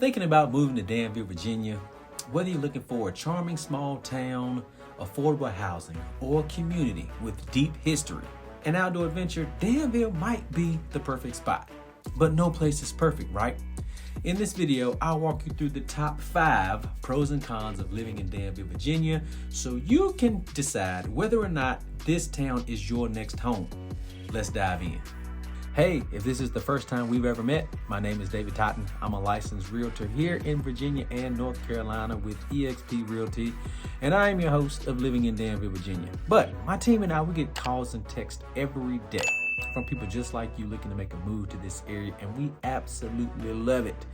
Thinking about moving to Danville, Virginia, whether you're looking for a charming small town, affordable housing, or a community with deep history and outdoor adventure, Danville might be the perfect spot. But no place is perfect, right? In this video, I'll walk you through the top 5 pros and cons of living in Danville, Virginia, so you can decide whether or not this town is your next home. Let's dive in. Hey, if this is the first time we've ever met, my name is David Totten. I'm a licensed realtor here in Virginia and North Carolina with eXp Realty, and I am your host of Living in Danville, Virginia. But my team and I, we get calls and texts every day from people just like you looking to make a move to this area, and we absolutely love it.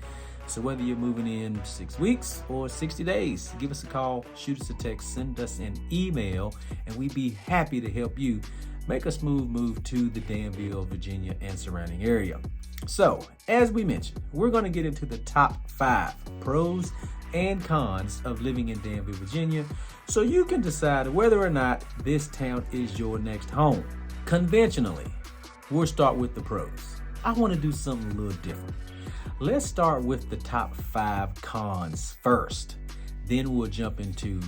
So whether you're moving in 6 weeks or 60 days, give us a call, shoot us a text, send us an email, and we'd be happy to help you make a smooth move to the Danville, Virginia and surrounding area. So, as we mentioned, we're going to get into the top 5 pros and cons of living in Danville, Virginia, so you can decide whether or not this town is your next home. Conventionally, we'll start with the pros. I want to do something a little different. Let's start with the top 5 cons first. Then we'll jump into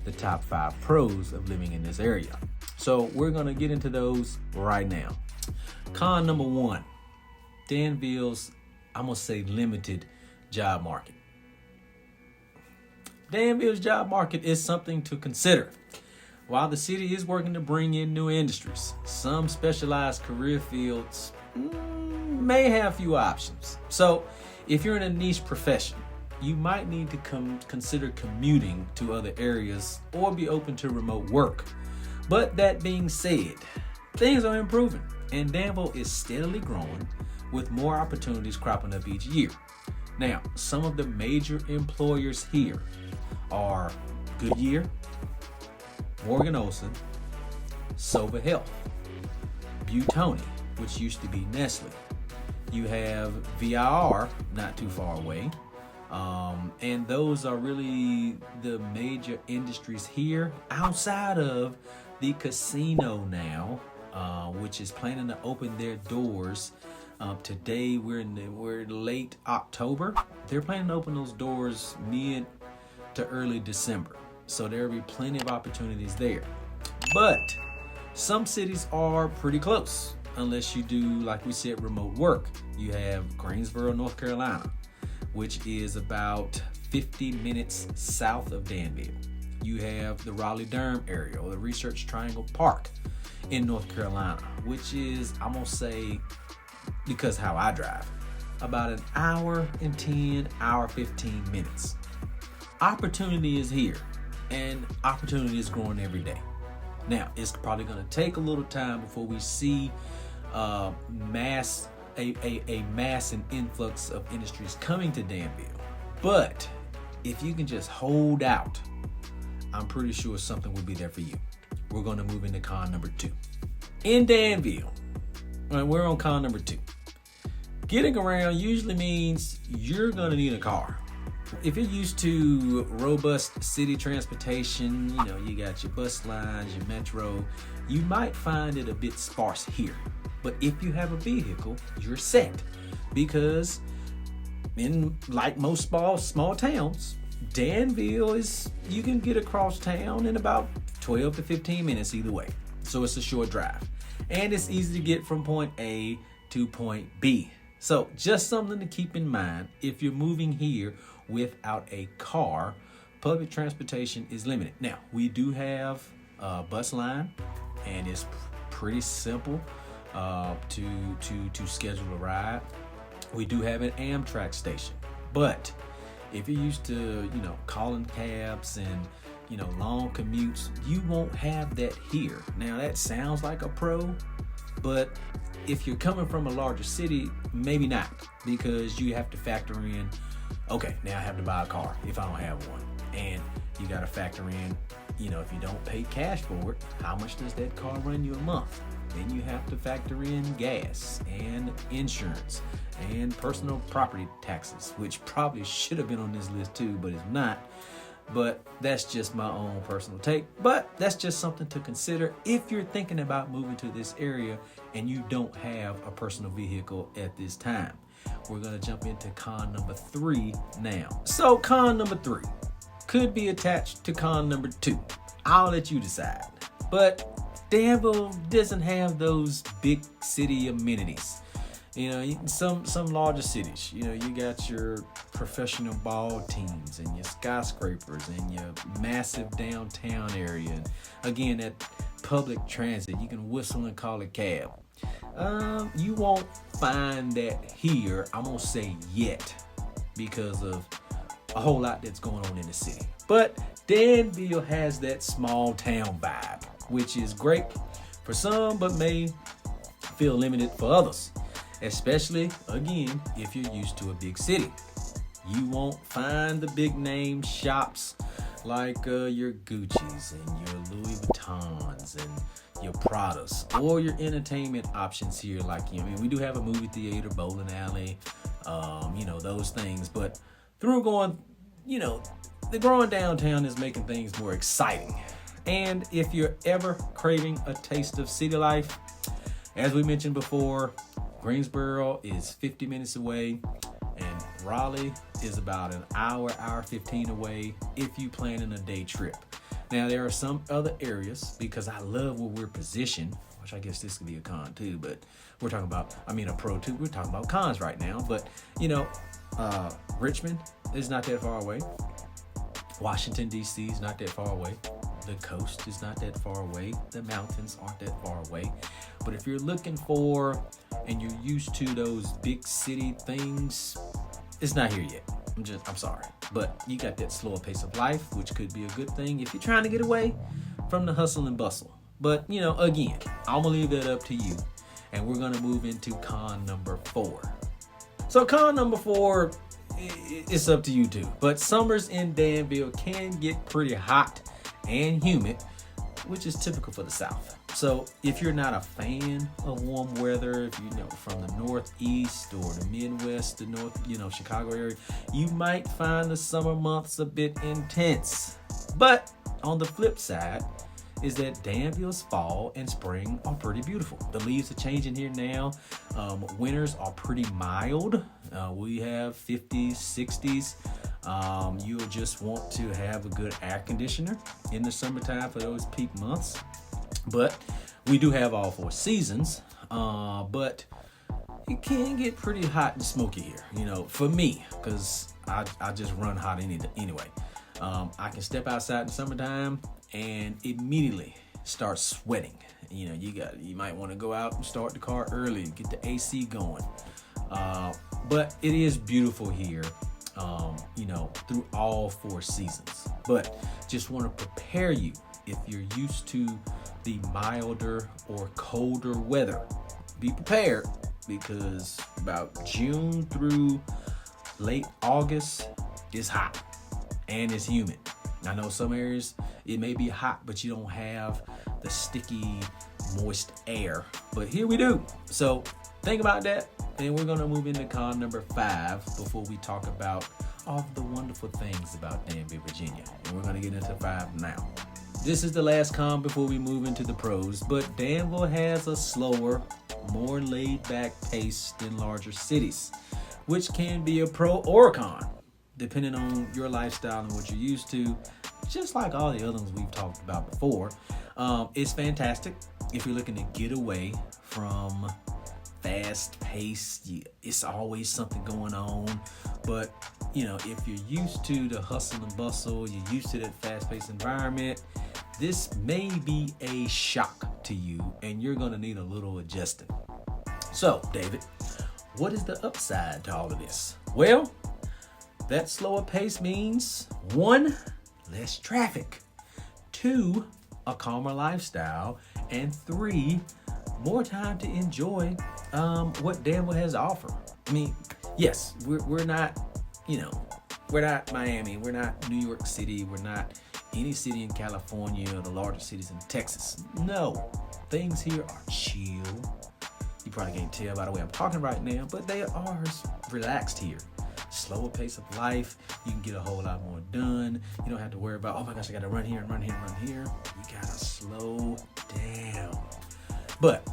the top 5 pros of living in this area. So we're going to get into those right now. Con number 1, Danville's, I'm going to say, limited job market. Danville's job market is something to consider. While the city is working to bring in new industries, some specialized career fields may have few options. So if you're in a niche profession, you might need to consider commuting to other areas or be open to remote work. But that being said, things are improving and Danville is steadily growing with more opportunities cropping up each year. Now, some of the major employers here are Goodyear, Morgan Olson, Sova Health, Butoni, which used to be Nestle. You have VIR, not too far away. And those are really the major industries here outside of the casino now, which is planning to open their doors. Today we're late October. They're planning to open those doors mid to early December. So there'll be plenty of opportunities there. But some cities are pretty close, unless you do, like we said, remote work. You have Greensboro, North Carolina, which is about 50 minutes south of Danville. You have the Raleigh-Durham area, or the Research Triangle Park in North Carolina, which is, I'm gonna say, because how I drive, about an hour and 10, hour 15 minutes. Opportunity is here, and opportunity is growing every day. Now, it's probably gonna take a little time before we see a mass and influx of industries coming to Danville. But if you can just hold out, I'm pretty sure something will be there for you. We're going to move into con number 2. In Danville, and we're on con number 2. Getting around usually means you're going to need a car. If you're used to robust city transportation, you got your bus lines, your metro, you might find it a bit sparse here. But if you have a vehicle, you're set, because in like most small towns, Danville you can get across town in about 12 to 15 minutes either way. So it's a short drive, and it's easy to get from point A to point B. So just something to keep in mind if you're moving here without a car. Public transportation is limited. Now, we do have a bus line, and it's pretty simple to schedule a ride. We do have an Amtrak station, but if you're used to calling cabs and long commutes, you won't have that here. Now, that sounds like a pro, but if you're coming from a larger city, maybe not, because you have to factor in, okay, now I have to buy a car if I don't have one, and you got to factor in, if you don't pay cash for it, how much does that car run you a month? Then you have to factor in gas and insurance and personal property taxes, which probably should have been on this list too, but it's not. But that's just my own personal take. But that's just something to consider if you're thinking about moving to this area and you don't have a personal vehicle at this time. We're going to jump into con number 3 now. So con number 3 could be attached to con number 2. I'll let you decide. But Danville doesn't have those big city amenities. You know, some larger cities, you know, you got your professional ball teams and your skyscrapers and your massive downtown area. And again, that public transit, you can whistle and call a cab. You won't find that here, I'm going to say yet, because of a whole lot that's going on in the city. But Danville has that small town vibe, which is great for some, but may feel limited for others. Especially, again, if you're used to a big city. You won't find the big name shops like your Gucci's and your Louis Vuittons and your Pradas, or your entertainment options here. Like, you know, I mean, we do have a movie theater, bowling alley, you know, those things. But through going, you know, the growing downtown is making things more exciting. And if you're ever craving a taste of city life, as we mentioned before, Greensboro is 50 minutes away, and Raleigh is about an hour 15 away if you plan in a day trip. Now, there are some other areas, because I love where we're positioned, which I guess this could be a con too, but we're talking about, I mean a pro too, we're talking about cons right now. But, you know, Richmond is not that far away. Washington, D.C. is not that far away. The coast is not that far away. The mountains aren't that far away. But if you're looking for, and you're used to those big city things, it's not here yet. I'm sorry. But you got that slower pace of life, which could be a good thing if you're trying to get away from the hustle and bustle. But, you know, again, I'm going to leave that up to you. And we're going to move into con number 4. So con number 4, it's up to you too. But summers in Danville can get pretty hot and humid, which is typical for the South. So if you're not a fan of warm weather, if you know from the Northeast or the Midwest, the North, you know, Chicago area, you might find the summer months a bit intense. But on the flip side is that Danville's fall and spring are pretty beautiful. The leaves are changing here now. Winters are pretty mild. We have 50s, 60s. You'll just want to have a good air conditioner in the summertime for those peak months. But we do have all 4 seasons. But it can get pretty hot and smoky here, you know, for me, because I just run hot anyway. I can step outside in the summertime and immediately start sweating. You know, you might want to go out and start the car early, get the AC going. But it is beautiful here, you know, through all 4 seasons. But just want to prepare you, if you're used to the milder or colder weather, be prepared, because about June through late August is hot and it's humid. I know some areas it may be hot, but you don't have the sticky, moist air. But here we do. So think about that. And we're going to move into con number 5 before we talk about all the wonderful things about Danville, Virginia. And we're going to get into 5 now. This is the last con before we move into the pros, but Danville has a slower, more laid-back pace than larger cities, which can be a pro or a con, depending on your lifestyle and what you're used to, just like all the other ones we've talked about before. It's fantastic if you're looking to get away from fast pace. It's always something going on. But, you know, if you're used to the hustle and bustle, you're used to that fast-paced environment, this may be a shock to you, and you're going to need a little adjusting. So, David, what is the upside to all of this? Well, that slower pace means 1, less traffic, 2, a calmer lifestyle, and 3, more time to enjoy what Danville has to offer. I mean, yes, we're not, you know, we're not Miami, we're not New York City, we're not any city in California or the largest cities in Texas. No, things here are chill. You probably can't tell by the way I'm talking right now, but they are relaxed here. Slower pace of life. You can get a whole lot more done. You don't have to worry about, oh my gosh, I gotta run here and run here and run here. You gotta slow down. But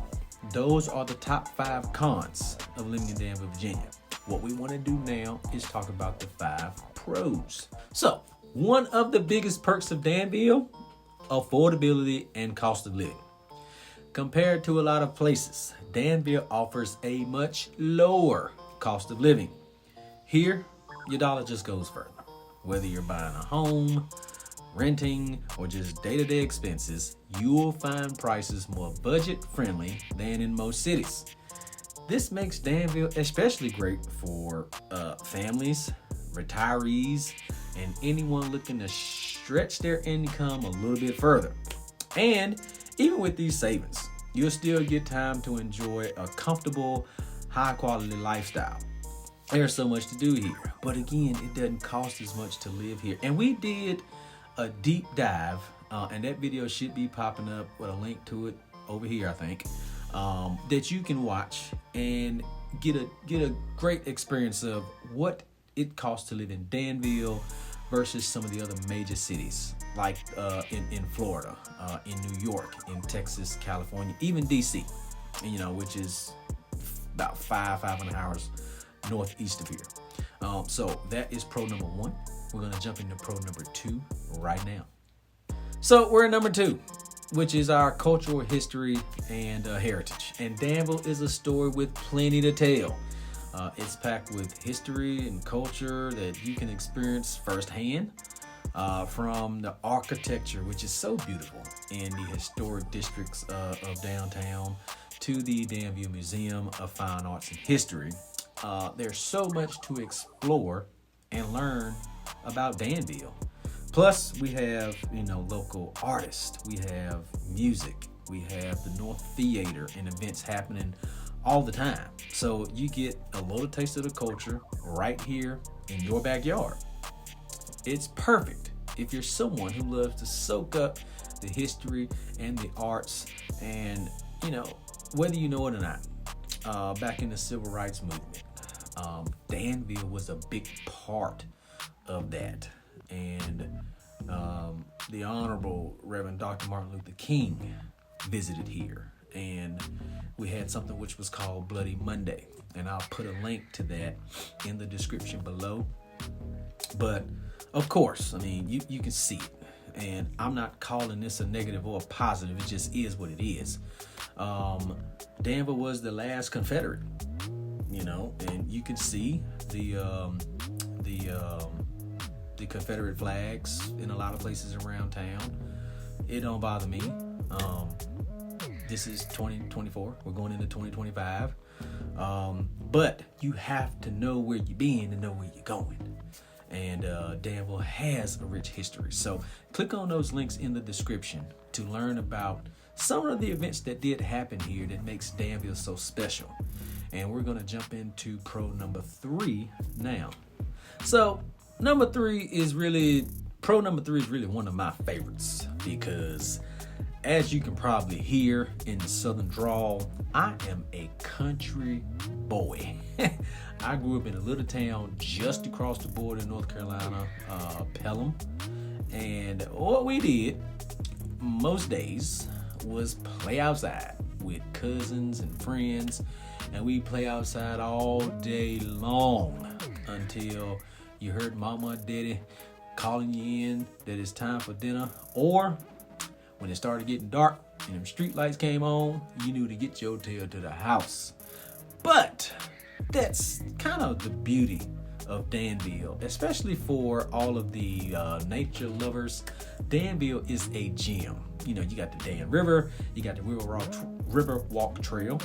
those are the top 5 cons of living in Danville, Virginia. what we want to do now is talk about the 5 pros. So, one of the biggest perks of Danville, affordability and cost of living. Compared to a lot of places, Danville offers a much lower cost of living. Here, your dollar just goes further. Whether you're buying a home, renting, or just day-to-day expenses, you'll find prices more budget-friendly than in most cities. This makes Danville especially great for families, retirees, and anyone looking to stretch their income a little bit further. And even with these savings, you'll still get time to enjoy a comfortable, high-quality lifestyle. There's so much to do here, but again, it doesn't cost as much to live here. And we did a deep dive, and that video should be popping up with a link to it over here, I think, that you can watch and get a great experience of what it costs to live in Danville versus some of the other major cities, like in Florida, in New York, in Texas, California, even DC, which is about 5.5 hours northeast of here. So that is pro number 1. We're gonna jump into pro number 2 right now. So we're at number 2, which is our cultural history and heritage. And Danville is a story with plenty to tell. It's packed with history and culture that you can experience firsthand, from the architecture, which is so beautiful in the historic districts of downtown, to the Danville Museum of Fine Arts and History. There's so much to explore and learn about Danville. Plus, we have, local artists. We have music. We have the North Theater and events happening all the time. So you get a little taste of the culture right here in your backyard. It's perfect if you're someone who loves to soak up the history and the arts, and, whether you know it or not, back in the Civil Rights Movement, Danville was a big part of that. And the Honorable Reverend Dr. Martin Luther King visited here, and we had something which was called Bloody Monday, and I'll put a link to that in the description below. But of course, you can see it, and I'm not calling this a negative or a positive. It just is what it is. Danville was the last Confederate, and you can see the Confederate flags in a lot of places around town. It don't bother me. This is 2024. We're going into 2025. But you have to know where you're being to know where you're going. And Danville has a rich history. So click on those links in the description to learn about some of the events that did happen here that makes Danville so special. And we're going to jump into pro number 3 now. So pro number 3 is really one of my favorites, because as you can probably hear in the southern drawl, I am a country boy. I grew up in a little town just across the border in North Carolina, Pelham. And what we did most days was play outside with cousins and friends. And we play outside all day long until you heard mama or daddy calling you in that it's time for dinner, or when it started getting dark and them street lights came on, you knew to get your tail to the house. But that's kind of the beauty of Danville, especially for all of the nature lovers. Danville is a gem. You got the Dan River, you got the River Walk Trail,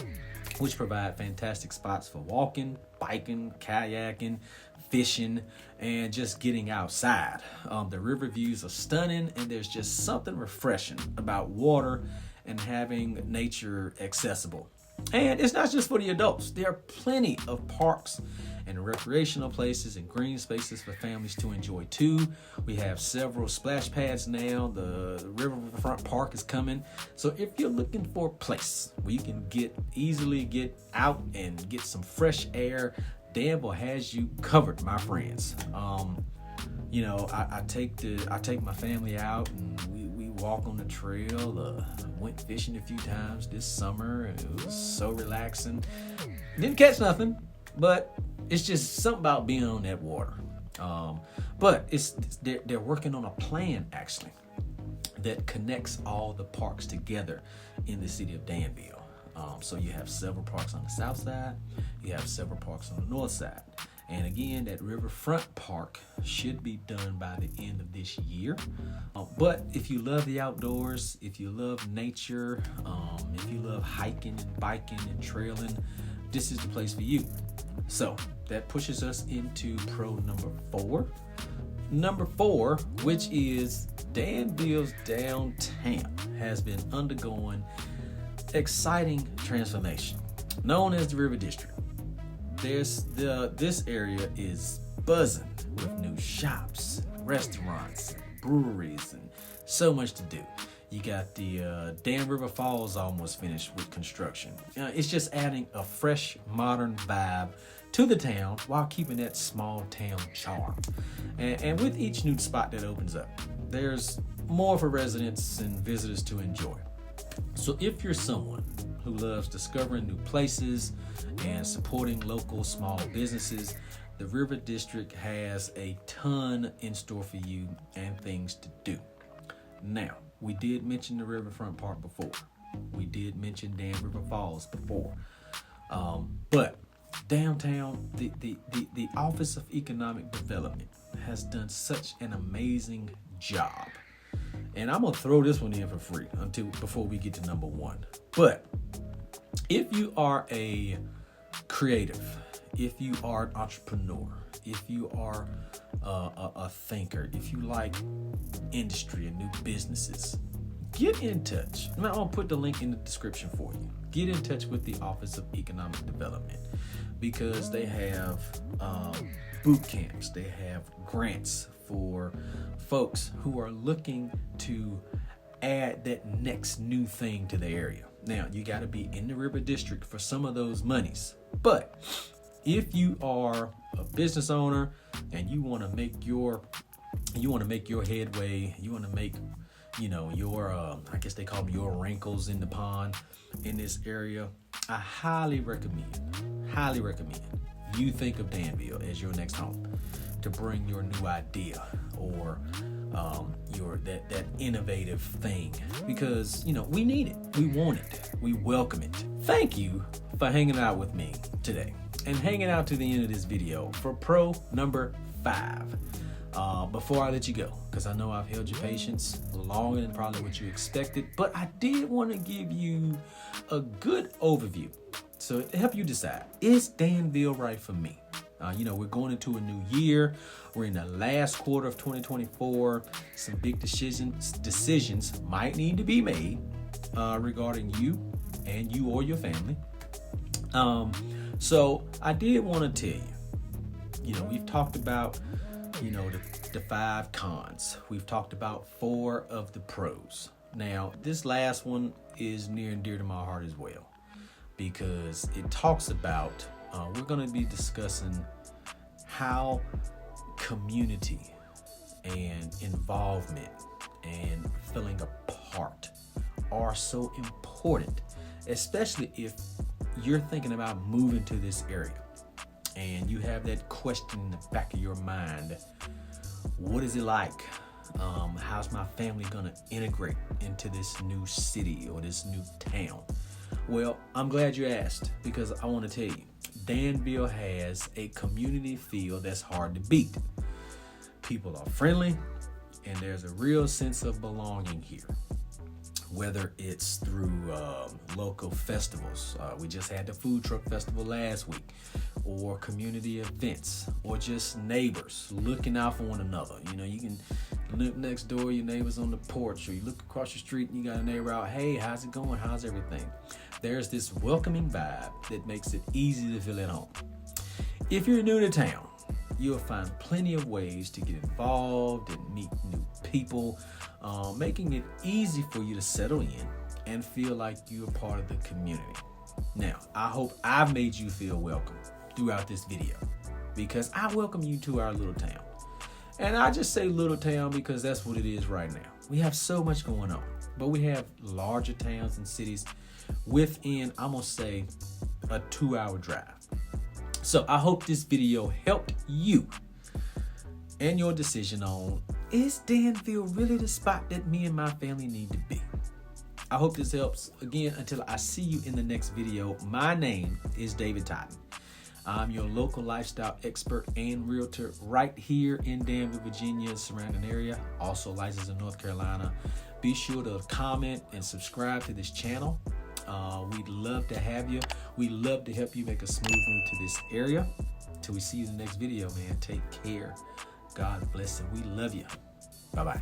which provide fantastic spots for walking, biking, kayaking, fishing, and just getting outside. The river views are stunning, and there's just something refreshing about water and having nature accessible. And it's not just for the adults. There are plenty of parks and recreational places and green spaces for families to enjoy too. We have several splash pads now. The Riverfront Park is coming. So if you're looking for a place where you can easily get out and get some fresh air, Danville has you covered, my friends. I take my family out and we walk on the trail. Went fishing a few times this summer, and it was so relaxing. Didn't catch nothing, But it's just something about being on that water. But they're working on a plan actually that connects all the parks together in the city of Danville. So you have several parks on the south side, you have several parks on the north side. And again, that riverfront park should be done by the end of this year. But if you love the outdoors, if you love nature, if you love hiking and biking and trailing, this is the place for you. So that pushes us into pro number 4. Number 4, which is Danville's downtown, has been undergoing exciting transformation, known as the River District. This area is buzzing with new shops, restaurants, breweries, and so much to do. You got the Dam River Falls almost finished with construction. It's just adding a fresh, modern vibe to the town while keeping that small town charm. And with each new spot that opens up, there's more for residents and visitors to enjoy. So if you're someone who loves discovering new places and supporting local small businesses, the River District has a ton in store for you and things to do. Now, we did mention the Riverfront Park before. We did mention Dam River Falls before. But downtown, the Office of Economic Development has done such an amazing job. And I'm gonna throw this one in for free before we get to number 1. But if you are a creative, if you are an entrepreneur, if you are a thinker, if you like industry and new businesses, get in touch. I'm gonna put the link in the description for you. Get in touch with the Office of Economic Development because they have boot camps, they have grants for folks who are looking to add that next new thing to the area. Now, you got to be in the River District for some of those monies. But if you are a business owner and you want to make your headway, you want to make, your I guess they call them your wrinkles in the pond in this area, I highly recommend you think of Danville as your next home to bring your new idea or your that innovative thing, because we need it, we want it, we welcome it. Thank you for hanging out with me today and hanging out to the end of this video for pro number 5. Before I let you go, because I know I've held your patience longer than probably what you expected, but I did want to give you a good overview so to help you decide, is Danville right for me? We're going into a new year. We're in the last quarter of 2024. Some big decisions might need to be made regarding you and you or your family. So I did want to tell you, we've talked about, the 5 cons. We've talked about 4 of the pros. Now, this last one is near and dear to my heart as well, because it talks about, we're going to be discussing how community and involvement and feeling a part are so important, especially if you're thinking about moving to this area and you have that question in the back of your mind: what is it like? How's my family gonna integrate into this new city or this new town? Well, I'm glad you asked, because I want to tell you, Danville has a community feel that's hard to beat. People are friendly, and there's a real sense of belonging here. Whether it's through local festivals, we just had the food truck festival last week, or community events, or just neighbors looking out for one another. You can look next door, your neighbor's on the porch, or you look across the street and you got a neighbor out, hey, how's it going? How's everything? There's this welcoming vibe that makes it easy to feel at home. If you're new to town, you'll find plenty of ways to get involved and meet new people, making it easy for you to settle in and feel like you're part of the community. Now, I hope I've made you feel welcome throughout this video, because I welcome you to our little town. And I just say little town because that's what it is right now. We have so much going on, but we have larger towns and cities within, I'm gonna say, a 2-hour drive. So I hope this video helped you and your decision on, is Danville really the spot that me and my family need to be? I hope this helps. Again, until I see you in the next video, my name is David Totten. I'm your local lifestyle expert and realtor right here in Danville, Virginia, surrounding area, also licensed in North Carolina. Be sure to comment and subscribe to this channel. We'd love to have you. We'd love to help you make a smooth move to this area. Till we see you in the next video, man. Take care. God bless and we love you. Bye-bye.